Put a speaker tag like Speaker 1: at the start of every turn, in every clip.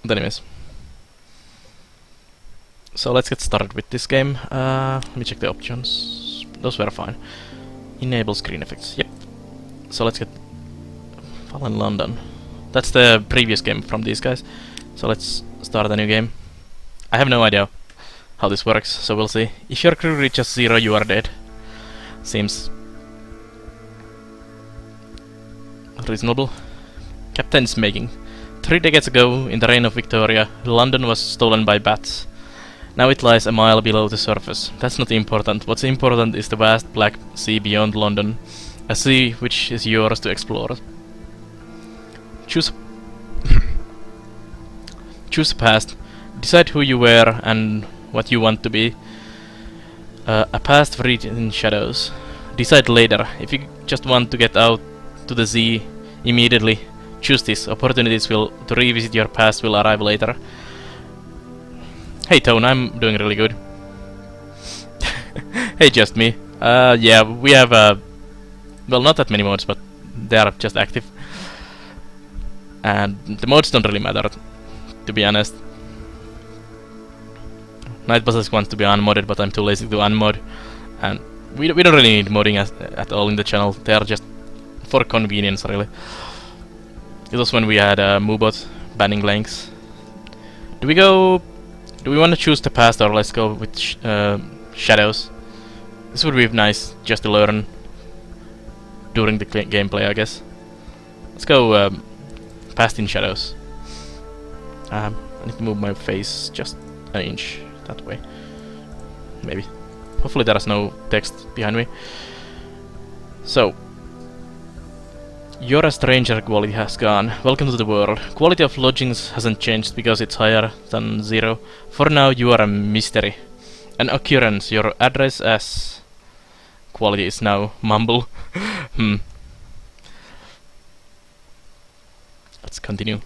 Speaker 1: But anyways. So let's get started with this game. Let me check the options. Those were fine. Enable screen effects. Yep. So let's get Fallen London. That's the previous game from these guys. So let's start a new game. I have no idea how this works, so we'll see. If your crew reaches 0, you are dead. Seems reasonable. Captain's making. 3 decades ago, in the reign of Victoria, London was stolen by bats. Now it lies a mile below the surface. That's not important. What's important is the vast black sea beyond London. A sea which is yours to explore. Choose choose a past. Decide who you were and what you want to be. A past freed in shadows. Decide later. If you just want to get out to the sea immediately, choose this. Opportunities to revisit your past will arrive later. Hey Tone, I'm doing really good. Hey, just me. Yeah, we have well, not that many modes, but they are just active. And the modes don't really matter, to be honest. Night Bosses wants to be unmodded, but I'm too lazy to unmod. And we don't really need modding at all in the channel. They are just for convenience, really. It was when we had Moobot banning links. Do we want to choose the past, or let's go with shadows? This would be nice just to learn during the gameplay, I guess. Let's go past in shadows. I need to move my face just an inch that way. Maybe. Hopefully there is no text behind me. So, you're a stranger quality has gone. Welcome to the world. Quality of lodgings hasn't changed because it's higher than 0. For now you are a mystery. An occurrence. Your address as quality is now mumble. Let's continue.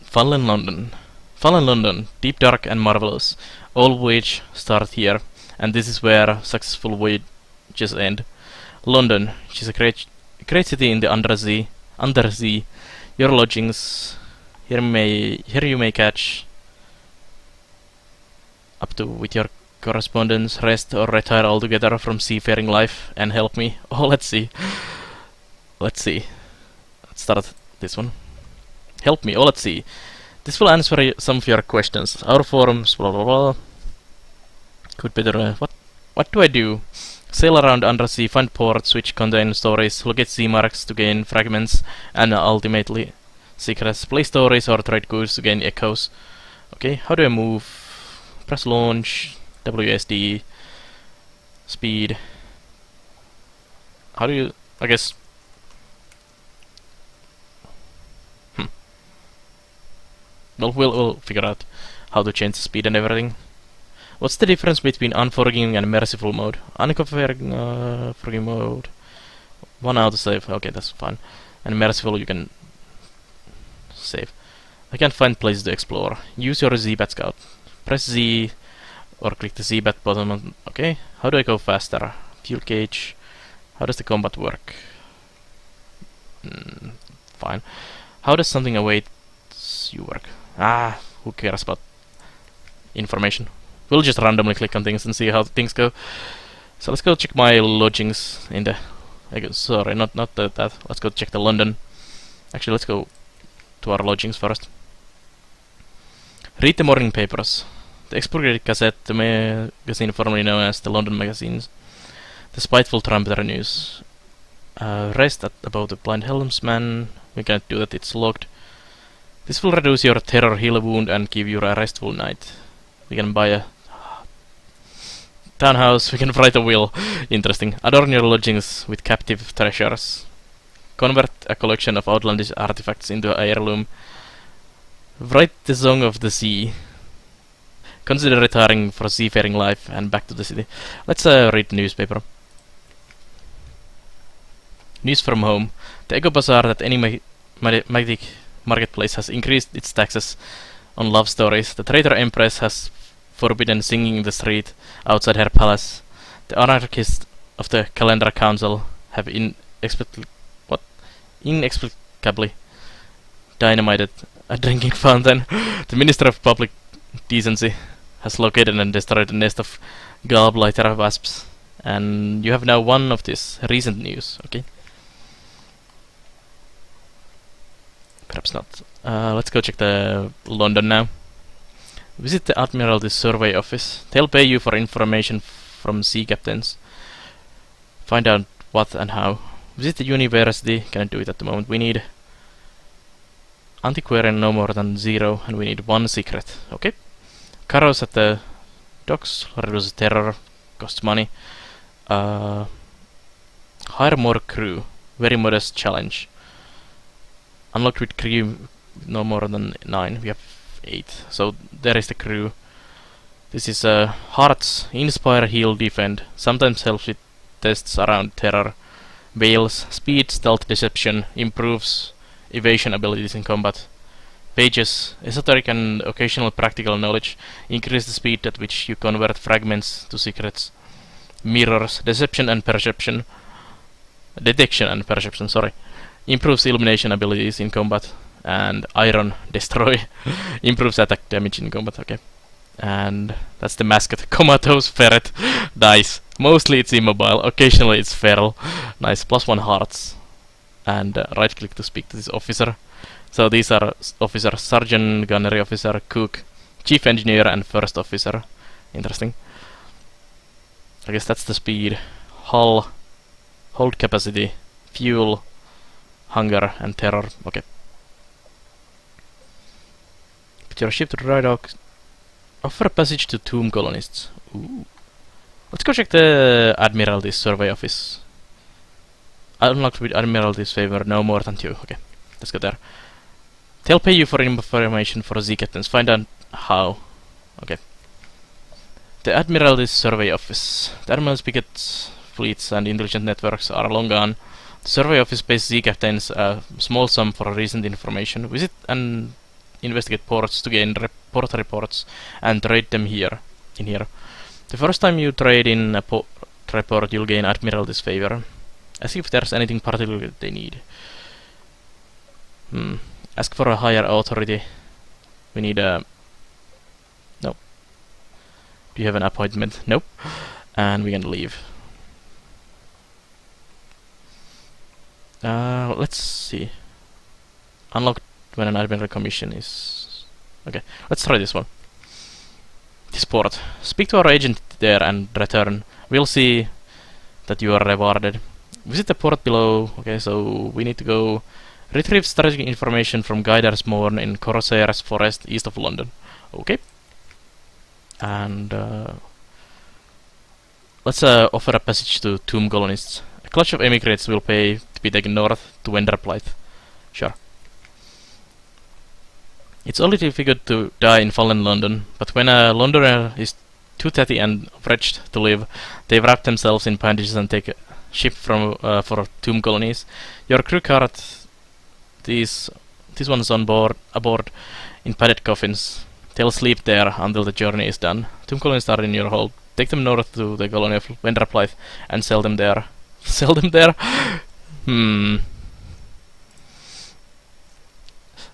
Speaker 1: Fallen London. Fallen London. Deep, dark and marvelous. All voyages start here. And this is where successful voyages end. London. She's a great city in the undersea. Your lodgings. Here you may catch up to with your correspondence, rest or retire altogether from seafaring life and help me. Oh, let's see. Let's start this one. Help me. Oh, let's see. This will answer some of your questions. Our forums, blah blah blah. Could better. What do I do? Sail around undersea, find ports which contain stories, locate sea marks to gain fragments, and ultimately secrets. Play stories or trade goods to gain echoes. Okay, how do I move? Press launch, WSD, speed. How do you... I guess... Well, we'll figure out how to change the speed and everything. What's the difference between unforgiving and merciful mode? Unforgiving mode. 1 autosave. Okay, that's fine. And merciful, you can save. I can't find places to explore. Use your Z-Bat Scout. Press Z or click the Z-Bat button. Okay. How do I go faster? Fuel gauge. How does the combat work? Fine. How does something awaits you work? Who cares about information? We'll just randomly click on things and see how things go. So let's go check my lodgings in the... sorry, not that. Let's go check the London. Actually, let's go to our lodgings first. Read the morning papers. The Expurgated Gazette, the magazine formerly known as the London Magazines. The Spiteful Trumpeter News. Rest at about the Blind Helmsman. We can't do that, it's locked. This will reduce your terror heal wound and give you a restful night. We can buy a townhouse, we can write a will. Interesting. Adorn your lodgings with captive treasures. Convert a collection of outlandish artifacts into an heirloom. Write the Song of the Sea. Consider retiring for seafaring life and back to the city. Let's read the newspaper. News from home. The Echo Bazaar at any magic marketplace has increased its taxes on love stories. The traitor empress has forbidden singing in the street outside her palace. The anarchists of the Calendar Council have inexplicably dynamited a drinking fountain. The Minister of Public Decency has located and destroyed a nest of gallbladder wasps. And you have now one of this recent news, okay? Perhaps not. Let's go check the London now. Visit the Admiralty Survey Office. They'll pay you for information from sea captains. Find out what and how. Visit the university. Can't do it at the moment. We need antiquarian no more than 0, and we need 1 secret. Okay. Carros at the docks. Reduce terror. Costs money. Hire more crew. Very modest challenge. Unlocked with crew no more than 9. We have 8. So there is the crew. This is Hearts, Inspire, Heal, Defend. Sometimes helps with tests around terror. Veils, Speed, Stealth, Deception. Improves evasion abilities in combat. Pages, Esoteric and occasional practical knowledge. Increase the speed at which you convert fragments to secrets. Mirrors, Deception and Perception. Detection and Perception, sorry. Improves illumination abilities in combat. And Iron, Destroy. Improves attack damage in combat, okay. And that's the mascot. Comatose Ferret. Nice. Mostly it's immobile, occasionally it's feral. Nice. +1 hearts. And right click to speak to this officer. So these are officers: Sergeant, Gunnery Officer, Cook, Chief Engineer, and First Officer. Interesting. I guess that's the speed. Hull, hold capacity, fuel, hunger, and terror. Okay. Put your ship to dry dock. Offer passage to tomb colonists. Ooh. Let's go check the Admiralty's survey office. Unlocked with Admiralty's favor, no more than 2. Okay, let's go there. They'll pay you for information for Z captains. Find out how. Okay. The Admiralty's survey office. The Admiral's picket fleets and intelligent networks are long gone. The survey office pays Z captains a small sum for recent information. Visit and investigate ports to gain port reports and trade them here. The first time you trade in a port report, you'll gain Admiralty's favor. Ask if there's anything particular they need. Ask for a higher authority. We need a... No. Do you have an appointment? Nope. And we can leave. Let's see. Unlocked when an admiral commission is... Okay, let's try this one. This port. Speak to our agent there and return. We'll see that you are rewarded. Visit the port below. Okay, so we need to go retrieve strategic information from Guider's Mourn in Corsair's Forest east of London. Okay. And let's offer a passage to tomb colonists. A clutch of emigrants will pay to be taken north to Wenderplythe. Sure. It's only difficult to die in fallen London, but when a Londoner is too tatty and wretched to live, they wrap themselves in bandages and take a ship from for tomb colonies. Your crew cart these ones aboard in padded coffins. They'll sleep there until the journey is done. Tomb colonies are in your hold. Take them north to the colony of Wenderplythe and sell them there. Sell them there?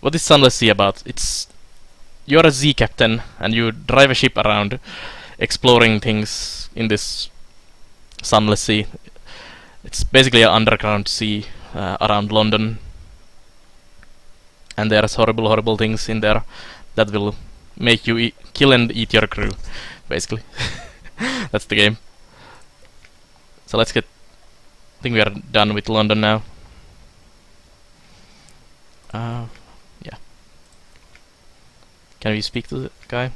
Speaker 1: What is Sunless Sea about? You're a Z captain and you drive a ship around exploring things in this Sunless Sea. It's basically an underground sea around London. And there's horrible things in there that will make you kill and eat your crew, basically. That's the game. So let's get... I think we are done with London now. Yeah. Can we speak to the guy?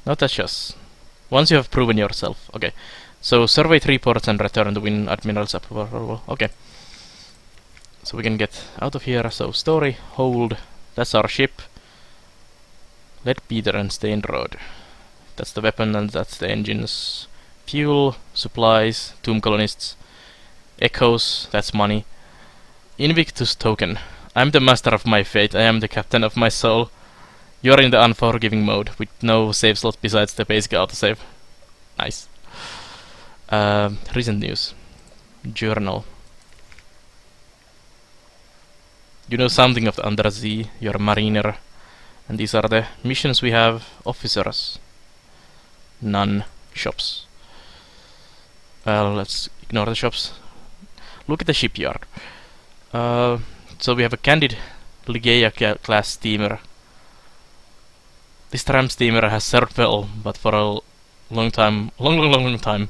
Speaker 1: No, that's just... Once you have proven yourself. Okay. So survey 3 ports and return to win Admiral's approval. Okay. So we can get out of here. So story, hold. That's our ship. Lead Peter and Stained Road. That's the weapon and that's the engines. Fuel, supplies, tomb colonists. Echoes, that's money. Invictus token. I'm the master of my fate. I am the captain of my soul. You're in the unforgiving mode with no save slot besides the basic autosave. Nice. Recent news. Journal. You know something of the undersea, you're a mariner. And these are the missions we have. Officers. None. Shops. Well, let's ignore the shops. Look at the shipyard. So we have a Candid Ligeia class steamer. This tram steamer has served well, but for a long time, long time,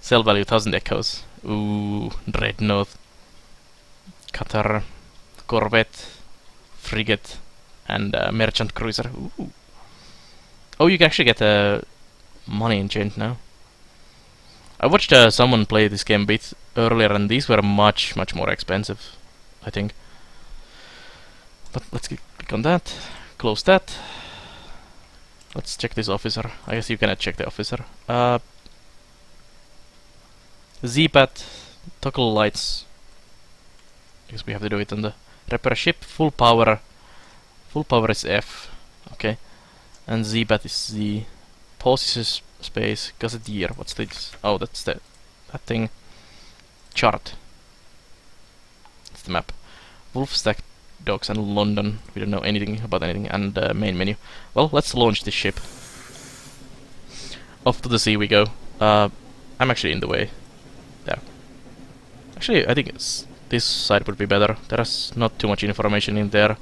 Speaker 1: sell value 1000 echoes. Ooh, Dreadnought, Cutter, Corvette, Frigate, and Merchant Cruiser. Ooh. Oh, you can actually get money enchant now. I watched someone play this game a bit earlier, and these were much more expensive, I think. But let's click on that, close that. Let's check this officer. I guess you cannot check the officer. Z-pad, toggle lights. I guess we have to do it on the repair ship. Full power. Full power is F. Okay. And Z-pad is Z. Pause is space. Gazetteer. What's this? Oh, that's that thing. Chart. That's the map. Wolfstack, Docks, and London. We don't know anything about anything. And main menu. Well, let's launch this ship. Off to the sea we go. I'm actually in the way. There. Actually, I think this side would be better. There's not too much information in there.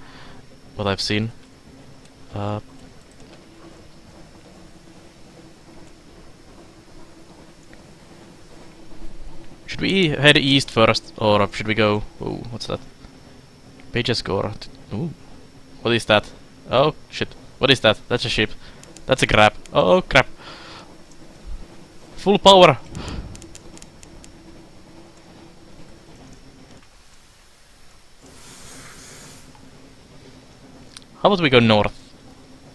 Speaker 1: What I've seen. Should we head east first, or should we go... Ooh, what's that? Page score. Ooh. What is that? Oh, shit. What is that? That's a ship. That's a crab. Oh, crap. Full power. How about we go north?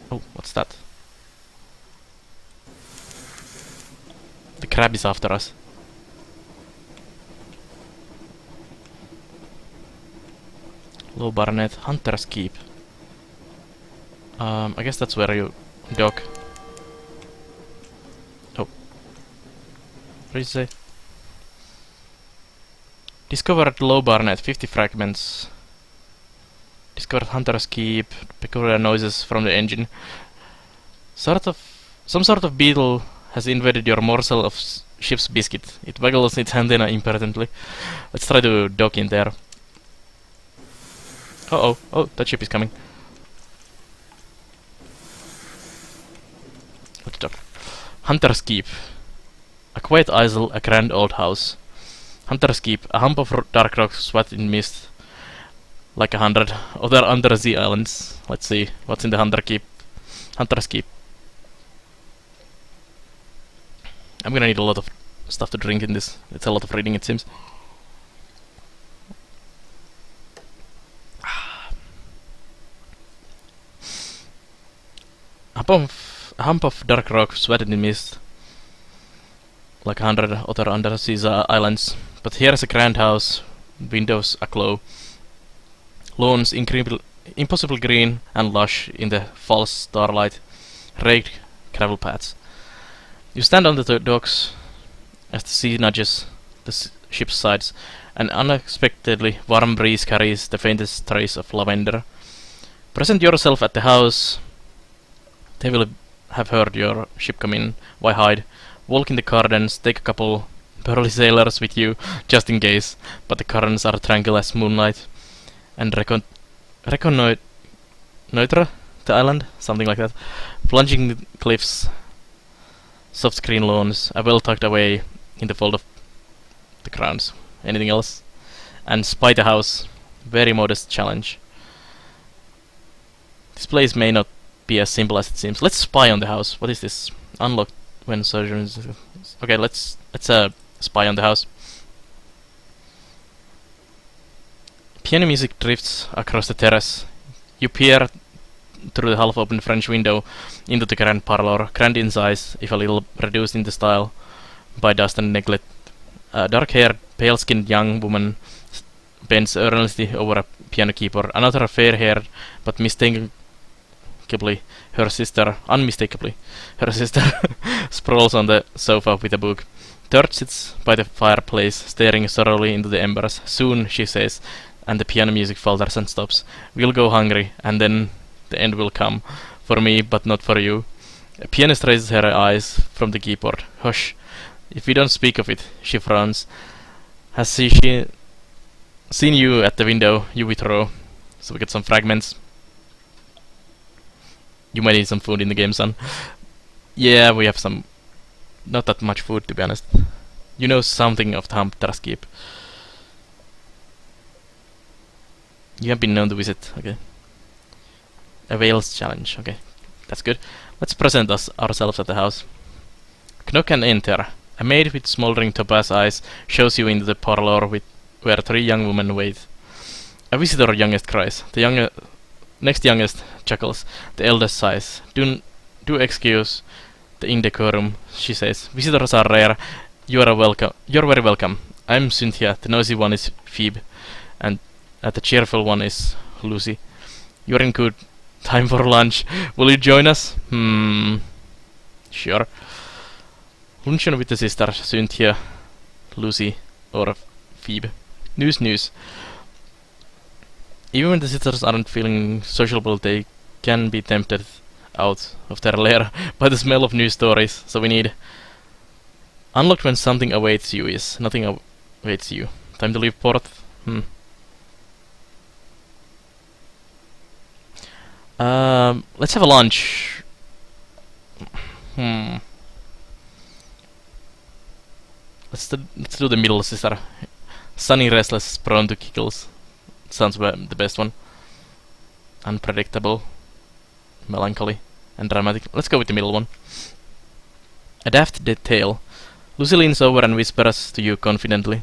Speaker 1: Oh, what's that? The crab is after us. Low Barnet, Hunter's Keep. I guess that's where you dock. Oh. What did you say? Discovered Low Barnet, 50 fragments. Discovered Hunter's Keep, peculiar noises from the engine. Some sort of beetle has invaded your morsel of ship's biscuit. It waggles its antenna impotently. Let's try to dock in there. Uh-oh. Oh, that ship is coming. Let's dock. Hunter's Keep. A quiet isle, a grand old house. Hunter's Keep, a hump of dark rock swathed in mist. Like 100 other undersea islands. Let's see what's in the Hunter's Keep. I'm gonna need a lot of stuff to drink in this. It's a lot of reading, it seems. A hump of dark rock sweated in mist. Like 100 other undersea islands. But here's a grand house. Windows aglow. Lawns impossible green and lush in the false starlight. Raked gravel paths. You stand on the docks as the sea nudges the ship's sides. An unexpectedly warm breeze carries the faintest trace of lavender. Present yourself at the house. They will have heard your ship come in. Why hide? Walk in the gardens, take a couple burly sailors with you, just in case. But the gardens are tranquil as moonlight. And reconnoitre the island, something like that. Plunging cliffs, soft green lawns, a well tucked away in the fold of the grounds. Anything else? And spy the house. Very modest challenge. This place may not be as simple as it seems. Let's spy on the house. What is this? Unlocked when surgeons. Okay, let's spy on the house. Piano music drifts across the terrace. You peer through the half-open French window into the grand parlor, grand in size, if a little reduced in the style by dust and neglect. A dark-haired, pale-skinned young woman bends earnestly over a piano keyboard. Another fair-haired, but unmistakably her sister, sprawls on the sofa with a book. Third sits by the fireplace, staring sorrowfully into the embers. Soon, she says, and the piano music falters and stops. We'll go hungry, and then the end will come. For me, but not for you. A pianist raises her eyes from the keyboard. Hush. If we don't speak of it, she frowns. Has she seen you at the window? You withdraw. So we get some fragments. You might need some food in the game, son. Yeah, we have some... Not that much food, to be honest. You know something of the Hunter's Keep. You have been known to visit, okay. A Wales challenge, okay. That's good. Let's present ourselves at the house. Knock and enter. A maid with smoldering topaz eyes shows you into the parlor where 3 young women wait. A visitor youngest cries. The next youngest chuckles. The eldest sighs. Do excuse the indecorum, she says. Visitors are rare. You're very welcome. I'm Cynthia. The noisy one is Phoebe. And the cheerful one is Lucy. You're in good time for lunch. Will you join us? Sure. Luncheon with the sisters, Cynthia, Lucy, or Phoebe. News. Even when the sisters aren't feeling sociable, they can be tempted out of their lair by the smell of news stories, so we need... Unlocked when something awaits you is nothing awaits you. Time to leave port? Let's have a lunch. Let's do the middle sister. Sunny, restless, prone to giggles. Sounds the best one. Unpredictable, melancholy, and dramatic. Let's go with the middle one. A daft detail. Lucy leans over and whispers to you confidently.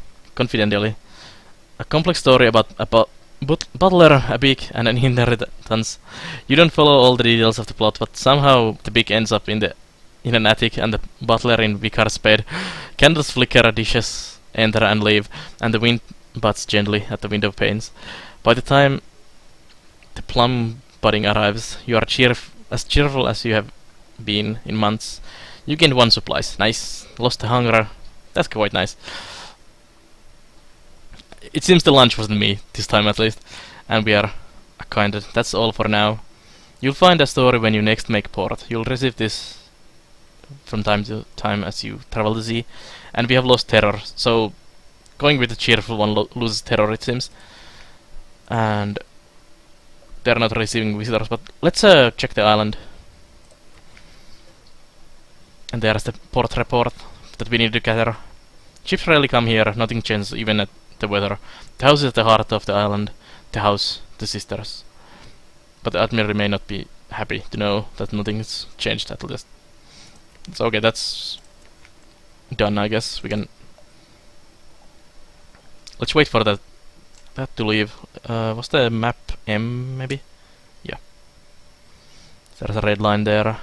Speaker 1: A complex story about a butler, a pig, and an inheritance. You don't follow all the details of the plot, but somehow the pig ends up in an attic and the butler in vicar's bed. Candles flicker, dishes enter and leave, and the wind butts gently at the window panes. By the time the plum pudding arrives, you are as cheerful as you have been in months. You gained 1 supplies. Nice. Lost the hunger. That's quite nice. It seems the lunch wasn't me, this time at least. And we are acquainted. That's all for now. You'll find a story when you next make port. You'll receive this from time to time as you travel the sea. And we have lost terror, so going with the cheerful one loses terror, it seems. And they're not receiving visitors, but let's check the island. And there's the port report that we need to gather. Ships rarely come here, nothing changes even at the weather. The house is at the heart of the island. The house, the sisters. But the admiral may not be happy to know that nothing's changed at least. It's okay, that's done, I guess. We can... Let's wait for that to leave. Was the map M, maybe? Yeah. There's a red line there.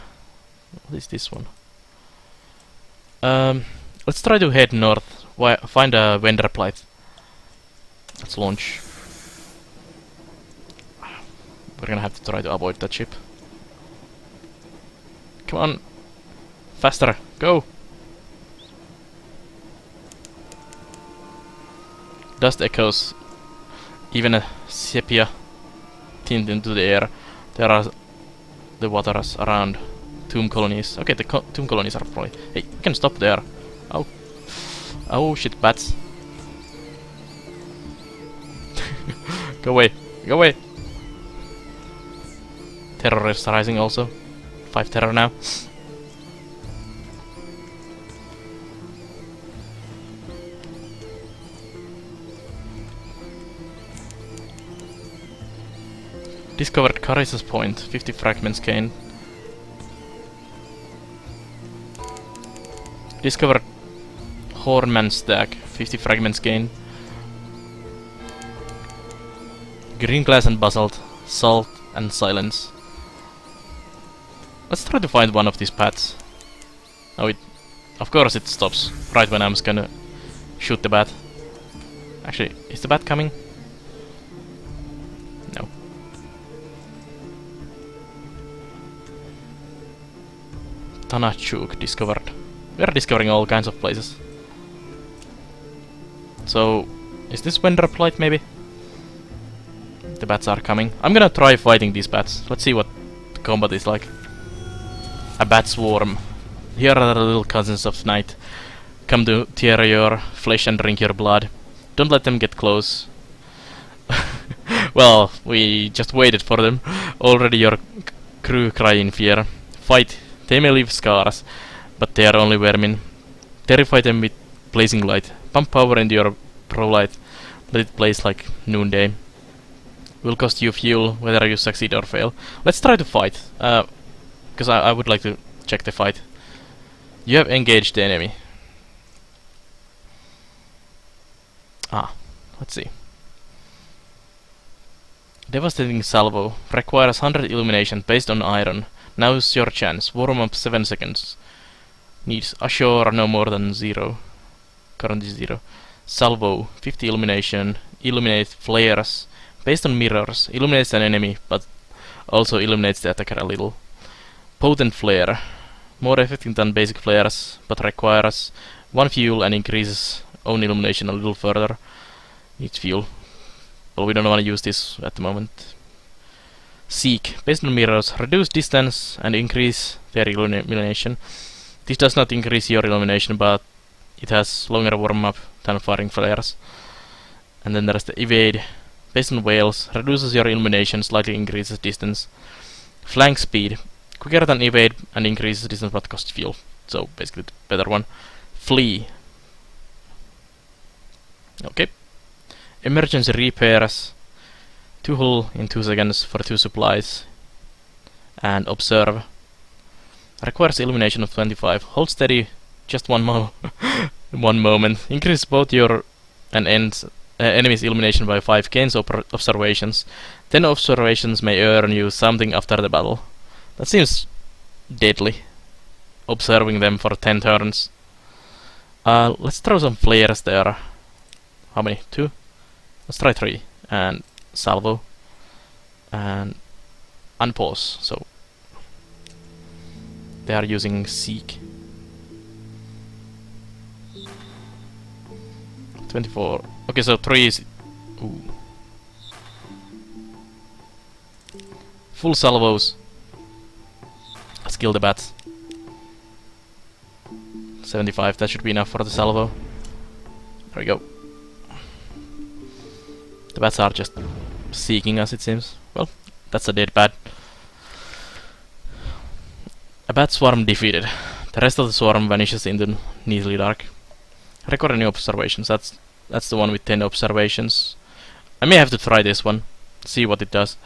Speaker 1: What is this one? Let's try to head north. Find a vendor plight. Let's launch. We're gonna have to try to avoid that ship. Come on. Faster. Go. Dust echoes. Even a sepia tint into the air. There are the waters around. Tomb colonies. Okay, the tomb colonies are probably... Hey, we can stop there. Oh. Oh shit, bats. Go away. Go away. Terror is rising also. 5 terror now. Discovered Carissa's Point. 50 fragments gained. Discovered Hornman's Stack. 50 fragments gained. Green glass and basalt. Salt and silence. Let's try to find one of these paths. Oh, of course it stops right when I'm gonna shoot the bat. Actually, is the bat coming? No. Tanachuk discovered. We are discovering all kinds of places. So, is this vendor plight maybe? The bats are coming. I'm gonna try fighting these bats. Let's see what the combat is like. A bat swarm. Here are the little cousins of night. Come to tear your flesh and drink your blood. Don't let them get close. Well, we just waited for them. Already your crew cry in fear. Fight. They may leave scars, but they are only vermin. Terrify them with blazing light. Pump power into your pro light. Let it blaze like noonday. Will cost you fuel whether you succeed or fail. Let's try to fight. Because I would like to check the fight. You have engaged the enemy. Let's see. Devastating salvo. Requires 100 illumination based on iron. Now's your chance. Warm up 7 seconds. Needs ashore no more than 0. Current is 0. Salvo. 50 illumination. Illuminate flares. Based on mirrors. Illuminates an enemy, but also illuminates the attacker a little. Potent flare. More effective than basic flares, but requires 1 fuel and increases own illumination a little further. Needs fuel. Well, we don't want to use this at the moment. Seek. Based on mirrors, reduce distance and increase their illumination. This does not increase your illumination, but it has longer warm-up than firing flares. And then there's the evade. Based on whales, reduces your illumination, slightly increases distance. Flank speed. Quicker than evade and increases distance but costs fuel. So basically the better one. Flee. Okay. Emergency repairs. 2 hull in 2 seconds for 2 supplies. And observe. Requires illumination of 25. Hold steady just 1 moment. Increase both your and enemy's illumination by 5. Gains observations. 10 observations may earn you something after the battle. That seems deadly. Observing them for 10 turns. Let's throw some flares there. How many? 2? Let's try 3. And salvo. And unpause. So they are using seek. 24. Okay, so 3 is... Ooh. Full salvos. Let's kill the bats. 75, that should be enough for the salvo. There we go. The bats are just seeking us, it seems. Well, that's a dead bat. A bat swarm defeated. The rest of the swarm vanishes into neatly dark. Record any observations. That's the one with 10 observations. I may have to try this one. See what it does.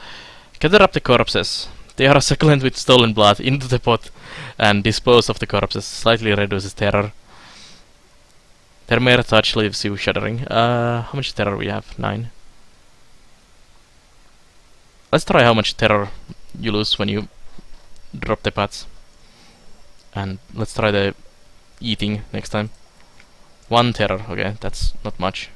Speaker 1: Gather up the corpses. They are succulent with stolen blood into the pot and dispose of the corpses. Slightly reduces terror. Their mere touch leaves you shuddering. How much terror we have? 9. Let's try how much terror you lose when you drop the bats. And let's try the eating next time. 1 terror, okay, that's not much.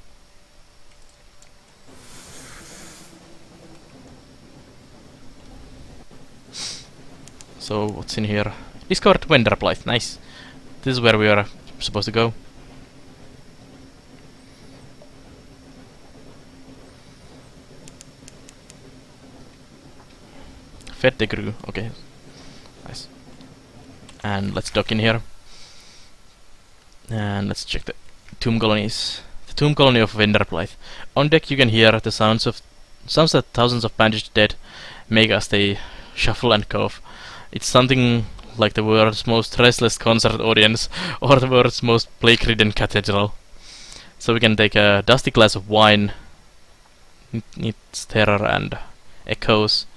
Speaker 1: So, what's in here? Discovered vendor blight, nice. This is where we are supposed to go. Fed the crew, okay. Nice. And let's dock in here. And let's check the tomb colonies. The tomb colony of vendor blight. On deck you can hear the sounds that thousands of bandaged dead make as they shuffle and cough. It's something like the world's most restless concert audience or the world's most plague-ridden cathedral. So we can take a dusty glass of wine. It's terror and echoes.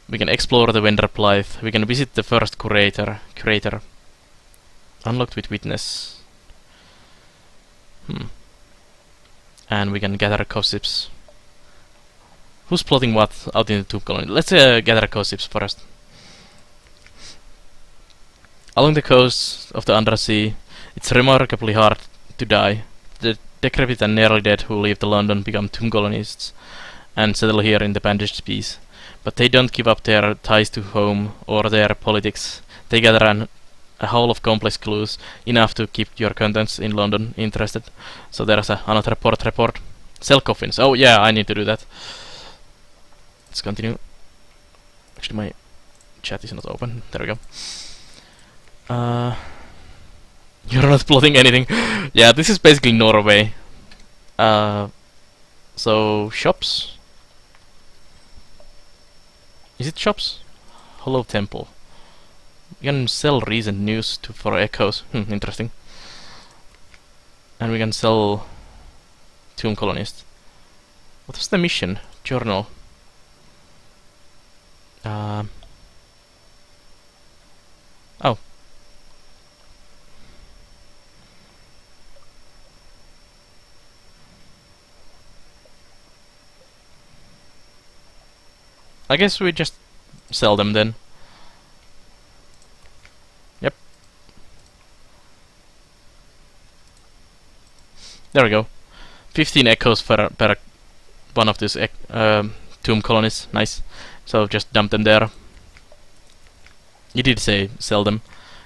Speaker 1: We can explore the vendor blight. We can visit the first curator. Unlocked with witness. And we can gather gossips. Who's plotting what out in the tomb colony? Let's gather gossips first. Along the coast of the Undersea, it's remarkably hard to die. The decrepit and nearly dead who leave the London become tomb colonists and settle here in the bandaged peace. But they don't give up their ties to home or their politics. They gather a whole of complex clues, enough to keep your contents in London interested. So there's another report. Sell coffins. Oh yeah, I need to do that. Let's continue. Actually, my chat is not open. There we go. You're not plotting anything. Yeah, this is basically Norway. So shops. Is it shops? Hollow Temple. We can sell recent news for echoes. Interesting. And we can sell tomb colonists. What was the mission? Journal. Oh. I guess we just sell them then. Yep. There we go. 15 echoes per one of these tomb colonies. Nice. So just dump them there. You did say sell them.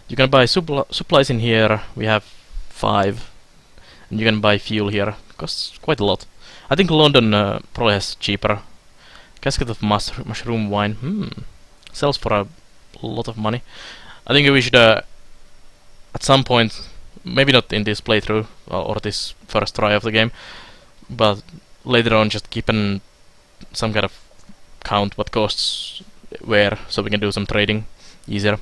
Speaker 1: You can buy supplies in here. We have 5. And you can buy fuel here. Costs quite a lot. I think London probably has cheaper. Casket of mushroom wine. Sells for a lot of money. I think we should at some point, maybe not in this playthrough or this first try of the game, but later on just keep some kind of count what costs where, so we can do some trading easier.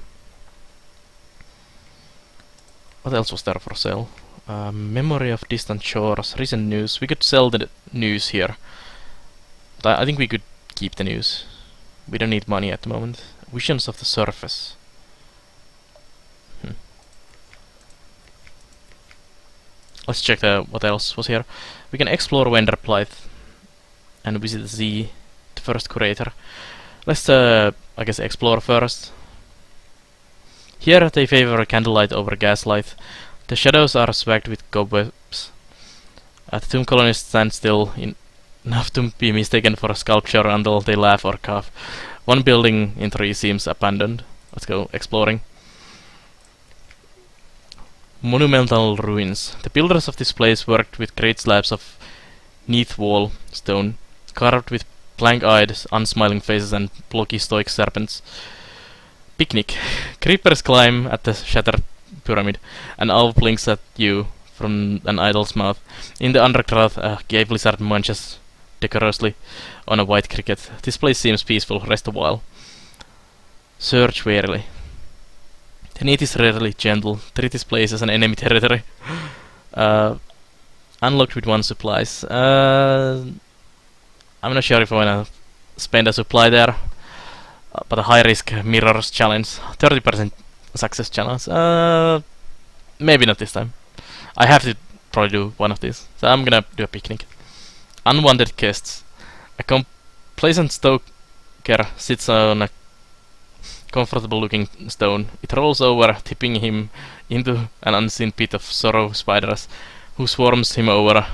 Speaker 1: What else was there for sale? Memory of distant shores, recent news. We could sell the news here. I think we could keep the news. We don't need money at the moment. Visions of the surface. Let's check what else was here. We can explore Wenderplythe and visit the first curator. Let's I guess explore first. Here they favor candlelight over gaslight. The shadows are swagged with cobwebs. The tomb colonists stand still enough to be mistaken for a sculpture until they laugh or cough. One building in 3 seems abandoned. Let's go exploring. Monumental ruins. The builders of this place worked with great slabs of neath wall stone, carved with blank-eyed, unsmiling faces and blocky stoic serpents. Picnic. Creepers climb at the shattered pyramid. An owl blinks at you from an idol's mouth. In the undergrowth, a cave lizard munches decorously on a white cricket. This place seems peaceful. Rest a while. Search warily. The need is rarely gentle. Treat this place as an enemy territory. Unlocked with 1 supplies. I'm not sure if I wanna spend a supply there. But a high risk mirrors challenge. 30% success challenge. Maybe not this time. I have to probably do one of these. So I'm gonna do a picnic. Unwanted guests. A complacent stoker sits on a comfortable looking stone. It rolls over, tipping him into an unseen pit of sorrow spiders, who swarms him over,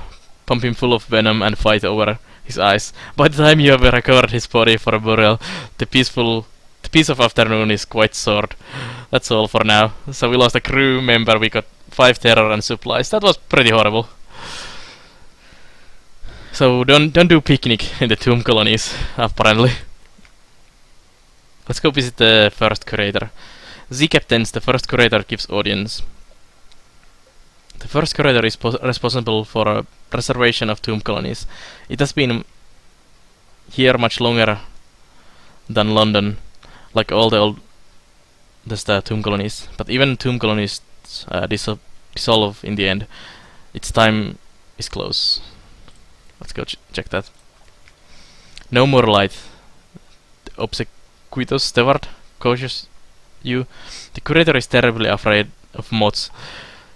Speaker 1: pump him full of venom and fight over his eyes. By the time you have recovered his body for a burial, the piece of afternoon is quite short. That's all for now. So we lost a crew member, we got 5 terror and supplies. That was pretty horrible. So don't do picnic in the tomb colonies, apparently. Let's go visit the first curator. Z captains, the first curator gives audience. The first curator is responsible for a preservation of tomb colonies. It has been here much longer than London, like all the tomb colonies. But even tomb colonies dissolve in the end. Its time is close. Let's go check that. No more light. The obsequious steward cautious you. The curator is terribly afraid of moths.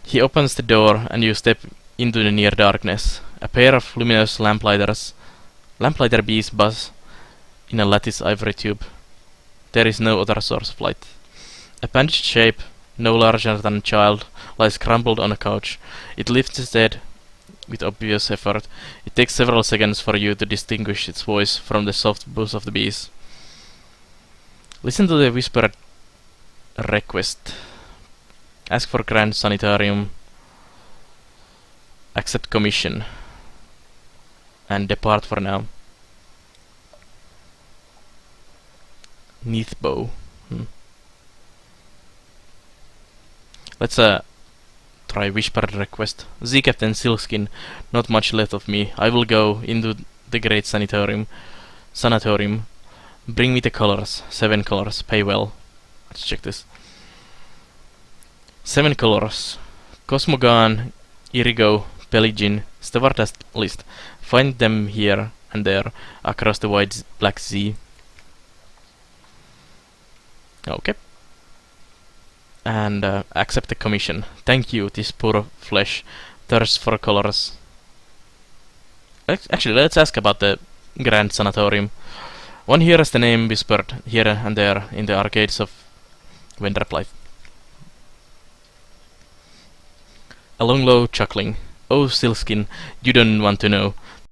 Speaker 1: He opens the door and you step into the near darkness. A pair of luminous lamplighter bees buzz in a lattice ivory tube. There is no other source of light. A bandaged shape, no larger than a child, lies crumpled on a couch. It lifts its head with obvious effort. It takes several seconds for you to distinguish its voice from the soft buzz of the bees. Listen to the whispered request. Ask for grand sanitarium. Accept commission. And depart for now. Neathbow. Let's try Whispered Request. Z Captain Silkskin, not much left of me. I will go into the great sanatorium. Bring me the colors. 7 colors. Pay well. Let's check this. 7 colors. Cosmogon, Irigo, Peligin, Stewardess list. Find them here and there across the wide black sea. Okay. And accept the commission. Thank you, this poor flesh thirsts for colors. Actually, let's ask about the Grand Sanatorium. One hears the name whispered here and there in the arcades of Vendraplythe. A long low chuckling. Oh, Silkskin, you don't want to know.